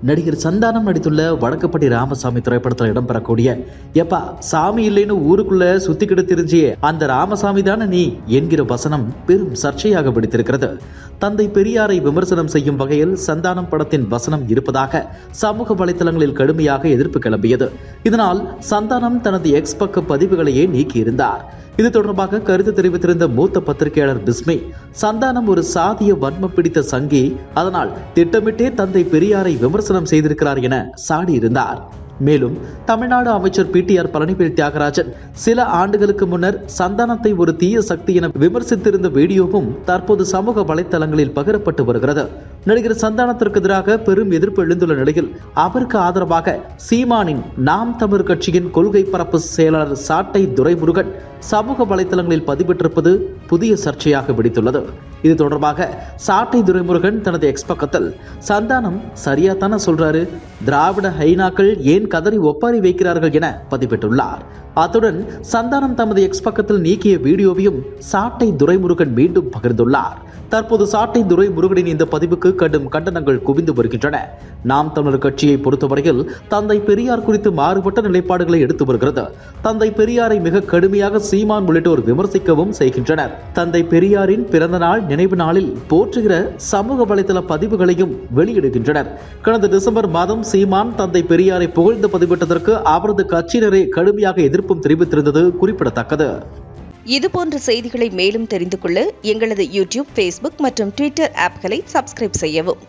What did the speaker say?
நடிகர் சந்தானம் நடித்துள்ள வடக்குப்பட்டி ராமசாமி திரைப்படத்தில் இடம்பெறக்கூடிய எப்பா சாமி இல்லைன்னு ஊருக்குள்ள சுத்திக்கிட்டு தெரிஞ்சியே அந்த ராமசாமி தானே நீ என்கிற வசனம் பெரும் சர்ச்சையாக பிடித்திருக்கிறது. தந்தை பெரியாரை விமர்சனம் செய்யும் வகையில் சந்தானம் படத்தின் வசனம் இருப்பதாக சமூக வலைதளங்களில் கடுமையாக எதிர்ப்பு கிளம்பியது. இதனால் சந்தானம் தனது எக்ஸ் பக்க பதிவுகளையே நீக்கியிருந்தார். இது தொடர்பாக கருத்து தெரிவித்திருந்த மூத்த பத்திரிகையாளர் பிஸ்மி, சந்தானம் ஒரு சாதிய வன்மம் பிடித்த சங்கி, அதனால் திட்டமிட்டே தந்தை பெரியாரை விமர்சனம் செய்திருக்கிறார் என சாடியிருந்தார். மேலும் தமிழ்நாடு அமைச்சர் பிடிஆர் பழனிவேல் தியாகராஜன் சில ஆண்டுகளுக்கு முன்னர் சந்தானத்தை ஒரு தீய சக்தி என விமர்சித்திருந்த வீடியோவும் தற்போது சமூக வலைதளங்களில் பகிரப்பட்டு வருகிறது. நடிகர் சந்தானத்திற்கு எதிராக பெரும் எதிர்ப்பு எழுந்துள்ள நிலையில் அவருக்கு ஆதரவாக சீமானின் நாம் தமிழர் கட்சியின் கொள்கை பரப்பு செயலாளர் சாட்டை துரைமுருகன் சமூக வலைதளங்களில் பதிவிட்டிருப்பது புதிய சர்ச்சையாக வெடித்துள்ளது. இது தொடர்பாக சாட்டை துரைமுருகன் தனது எக்ஸ் பக்கத்தில், சந்தானம் சரியா தானே சொல்றாரு, திராவிட ஹைனாக்கள் ஏன் கதறி ஒப்பாரி வைக்கிறார்கள் என பதிவிட்டுள்ளார். அத்துடன் சந்தானம் தமது எக்ஸ் பக்கத்தில் நீக்கிய வீடியோவையும் சாட்டை துரைமுருகன் மீண்டும் பகிர்ந்துள்ளார். தற்போது சாட்டை துரைமுருகனின் இந்த பதிவுக்கு கடும் கண்டனங்கள் குவிந்து வருகின்றன. நாம் தமிழர் கட்சியை பொறுத்தவரையில் தந்தை பெரியார் குறித்து மாறுபட்ட நிலைப்பாடுகளை எடுத்து வருகிறது. தந்தை பெரியாரை மிக கடுமையாக சீமான் உள்ளிட்டோர் விமர்சிக்கவும் செய்கின்றனர். தந்தை பெரியாரின் பிறந்த நாள் நினைவு நாளில் போற்றுகிற சமூக வலைதள பதிவுகளையும் வெளியிடுகின்றனர். கடந்த டிசம்பர் மாதம் சீமான் தந்தை பெரியாரை புகழ்ந்து பதிவிட்டதற்கு அவரது கட்சியினரே கடுமையாக எதிர்ப்பும் தெரிவித்திருந்தது குறிப்பிடத்தக்கது. இதுபோன்ற செய்திகளை மேலும் தெரிந்து கொள்ள எங்களது யூடியூப், ஃபேஸ்புக் மற்றும் ட்விட்டர் ஆப்களை சப்ஸ்கிரைப் செய்யவும்.